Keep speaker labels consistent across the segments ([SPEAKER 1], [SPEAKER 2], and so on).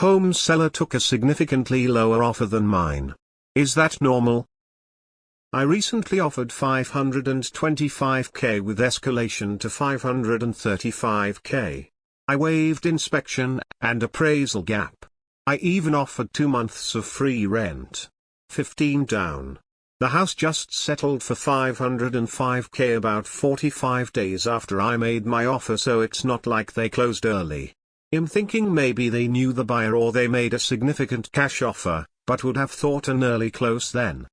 [SPEAKER 1] Home seller took a significantly lower offer than mine. Is that normal? I recently offered $525K with escalation to $535K. I waived inspection and appraisal gap. I even offered 2 months of free rent. 15 down. The house just settled for $505K about 45 days after I made my offer, so it's not like they closed early. I'm thinking maybe they knew the buyer or they made a significant cash offer, but would have thought an early close then.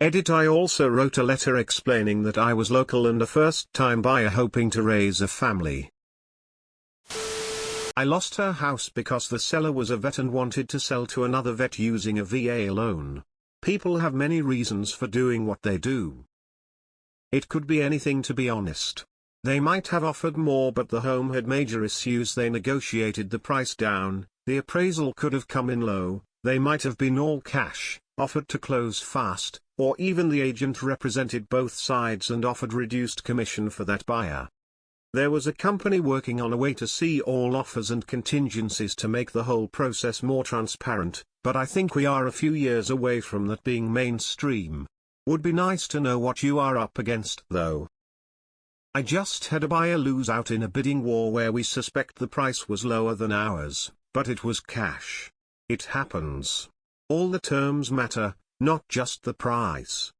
[SPEAKER 1] Edit: I also wrote a letter explaining that I was local and a first-time buyer hoping to raise a family. I lost her house because the seller was a vet and wanted to sell to another vet using a VA loan. People have many reasons for doing what they do. It could be anything, to be honest. They might have offered more, but the home had major issues. They negotiated the price down, the appraisal could have come in low, they might have been all cash, offered to close fast, or even the agent represented both sides and offered reduced commission for that buyer. There was a company working on a way to see all offers and contingencies to make the whole process more transparent, but I think we are a few years away from that being mainstream. Would be nice to know what you are up against though. I just had a buyer lose out in a bidding war where we suspect the price was lower than ours, but it was cash. It happens. All the terms matter, not just the price.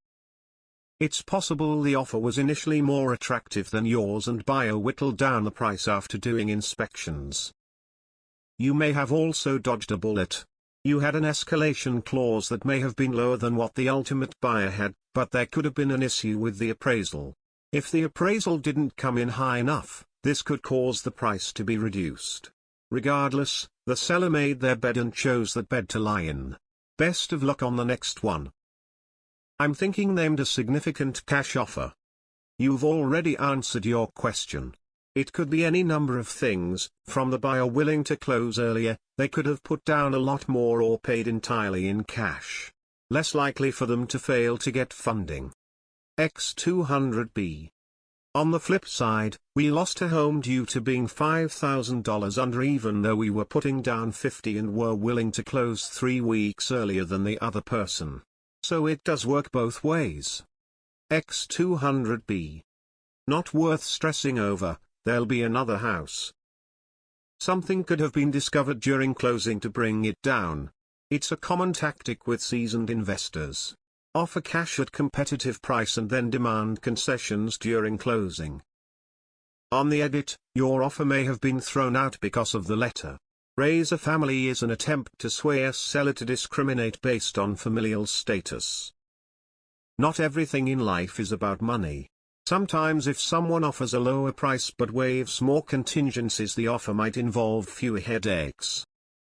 [SPEAKER 1] It's possible the offer was initially more attractive than yours and buyer whittled down the price after doing inspections. You may have also dodged a bullet. You had an escalation clause that may have been lower than what the ultimate buyer had, but there could have been an issue with the appraisal. If the appraisal didn't come in high enough, this could cause the price to be reduced. Regardless, the seller made their bed and chose that bed to lie in. Best of luck on the next one. I'm thinking named a significant cash offer. You've already answered your question. It could be any number of things, from the buyer willing to close earlier, they could have put down a lot more or paid entirely in cash. Less likely for them to fail to get funding. X200B. On the flip side, we lost a home due to being $5,000 under even though we were putting down 50 and were willing to close 3 weeks earlier than the other person. So it does work both ways. X200B. Not worth stressing over, there'll be another house. Something could have been discovered during closing to bring it down. It's a common tactic with seasoned investors. Offer cash at competitive price and then demand concessions during closing. On the edit, your offer may have been thrown out because of the letter. Raise a family is an attempt to sway a seller to discriminate based on familial status. Not everything in life is about money. Sometimes if someone offers a lower price but waives more contingencies, the offer might involve fewer headaches.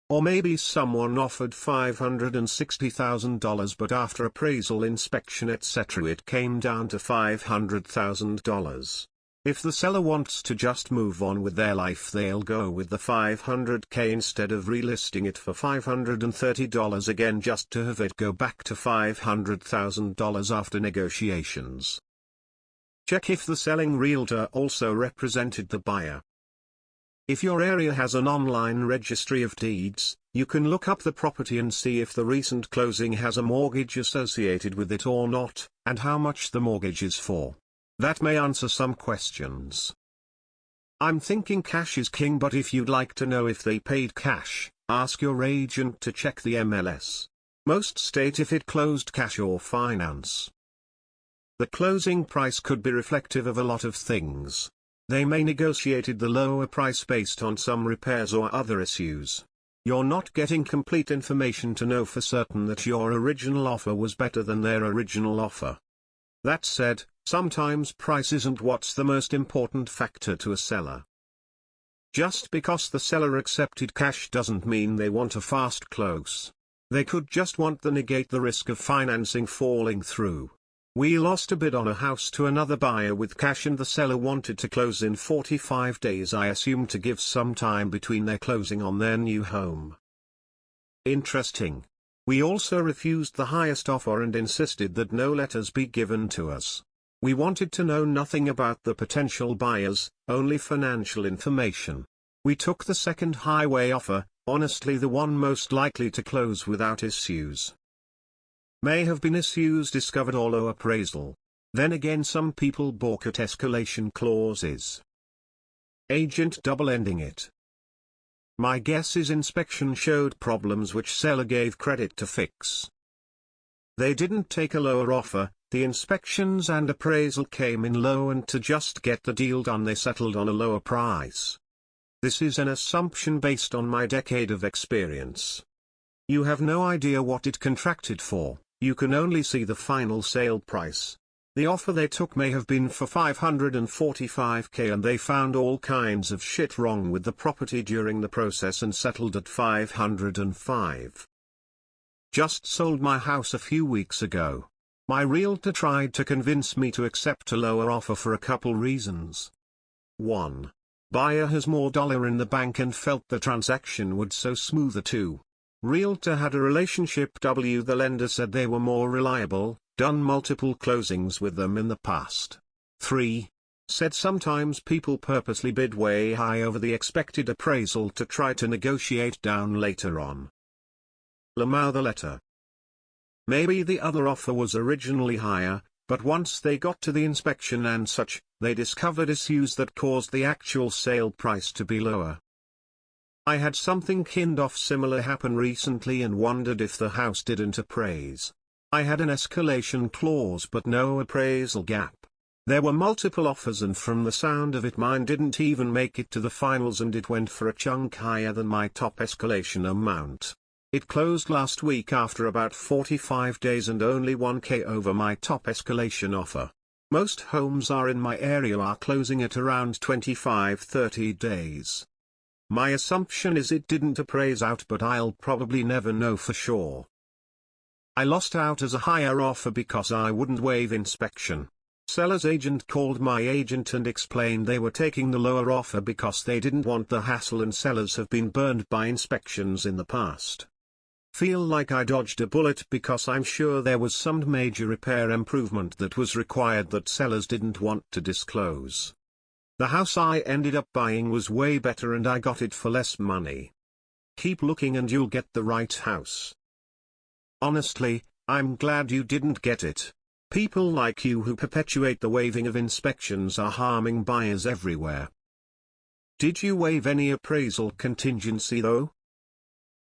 [SPEAKER 1] Or maybe someone offered $560,000 but after appraisal, inspection etc. it came down to $500,000. If the seller wants to just move on with their life, they'll go with the $500K instead of relisting it for $530 again just to have it go back to $500,000 after negotiations. Check if the selling realtor also represented the buyer. If your area has an online registry of deeds, you can look up the property and see if the recent closing has a mortgage associated with it or not, and how much the mortgage is for. That may answer some questions. I'm thinking cash is king, but if you'd like to know if they paid cash, ask your agent to check the MLS. Most state if it closed cash or finance. The closing price could be reflective of a lot of things. They may negotiated the lower price based on some repairs or other issues. You're not getting complete information to know for certain that your original offer was better than their original offer. That said, sometimes price isn't what's the most important factor to a seller. Just because the seller accepted cash doesn't mean they want a fast close. They could just want to negate the risk of financing falling through. We lost a bid on a house to another buyer with cash and the seller wanted to close in 45 days, I assume, to give some time between their closing on their new home. Interesting. We also refused the highest offer and insisted that no letters be given to us. We wanted to know nothing about the potential buyers, only financial information. We took the second highway offer, honestly the one most likely to close without issues. May have been issues discovered or low appraisal. Then again some people balk at escalation clauses. Agent double-ending it. My guess is inspection showed problems which seller gave credit to fix. They didn't take a lower offer, the inspections and appraisal came in low and to just get the deal done they settled on a lower price. This is an assumption based on my decade of experience. You have no idea what it contracted for, you can only see the final sale price. The offer they took may have been for $545K and they found all kinds of shit wrong with the property during the process and settled at $505. Just sold my house a few weeks ago. My realtor tried to convince me to accept a lower offer for a couple reasons. 1. Buyer has more dollar in the bank and felt the transaction would so smoother. 2. Realtor had a relationship. The lender said they were more reliable, done multiple closings with them in the past. 3. Said sometimes people purposely bid way high over the expected appraisal to try to negotiate down later on. Lamau the letter. Maybe the other offer was originally higher, but once they got to the inspection and such, they discovered issues that caused the actual sale price to be lower. I had something kind of similar happen recently and wondered if the house didn't appraise. I had an escalation clause but no appraisal gap. There were multiple offers and from the sound of it mine didn't even make it to the finals and it went for a chunk higher than my top escalation amount. It closed last week after about 45 days and only $1K over my top escalation offer. Most homes in my area are closing at around 25-30 days. My assumption is it didn't appraise out but I'll probably never know for sure. I lost out as a higher offer because I wouldn't waive inspection. Seller's agent called my agent and explained they were taking the lower offer because they didn't want the hassle and sellers have been burned by inspections in the past. Feel like I dodged a bullet because I'm sure there was some major repair improvement that was required that sellers didn't want to disclose. The house I ended up buying was way better and I got it for less money. Keep looking and you'll get the right house. Honestly, I'm glad you didn't get it. People like you who perpetuate the waiving of inspections are harming buyers everywhere. Did you waive any appraisal contingency though?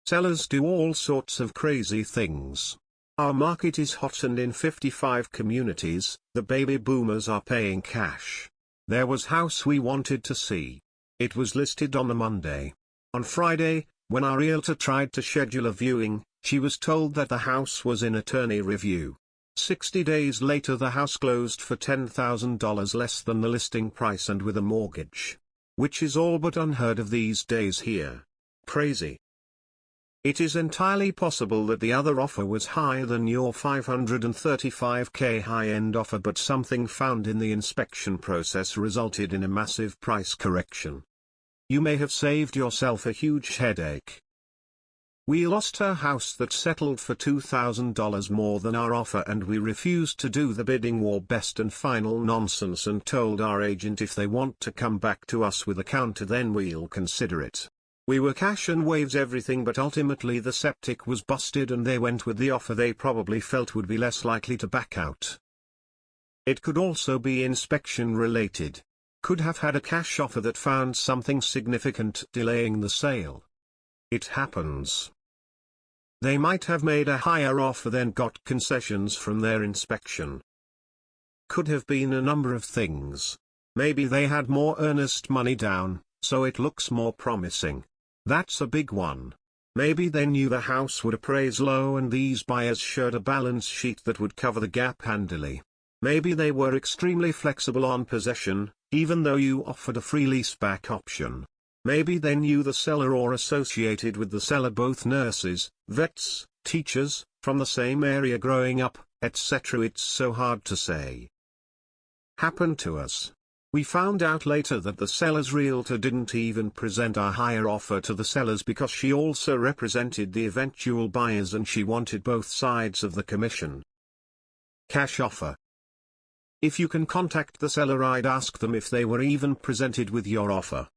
[SPEAKER 1] Sellers do all sorts of crazy things. Our market is hot and in 55 communities, the baby boomers are paying cash. There was house we wanted to see. It was listed on a Monday. On Friday, when our realtor tried to schedule a viewing, she was told that the house was in attorney review. 60 days later the house closed for $10,000 less than the listing price and with a mortgage. Which is all but unheard of these days here. Crazy. It is entirely possible that the other offer was higher than your $535K high-end offer but something found in the inspection process resulted in a massive price correction. You may have saved yourself a huge headache. We lost a house that settled for $2,000 more than our offer and we refused to do the bidding war best and final nonsense and told our agent if they want to come back to us with a counter then we'll consider it. We were cash and waives everything but ultimately the septic was busted and they went with the offer they probably felt would be less likely to back out. It could also be inspection related. Could have had a cash offer that found something significant delaying the sale. It happens. They might have made a higher offer then got concessions from their inspection. Could have been a number of things. Maybe they had more earnest money down, so it looks more promising. That's a big one. Maybe they knew the house would appraise low and these buyers showed a balance sheet that would cover the gap handily. Maybe they were extremely flexible on possession, even though you offered a free leaseback option. Maybe they knew the seller or associated with the seller both nurses, vets, teachers, from the same area growing up, etc. It's so hard to say. Happened to us. We found out later that the seller's realtor didn't even present our higher offer to the sellers because she also represented the eventual buyers and she wanted both sides of the commission. Cash offer. If you can contact the seller I'd ask them if they were even presented with your offer.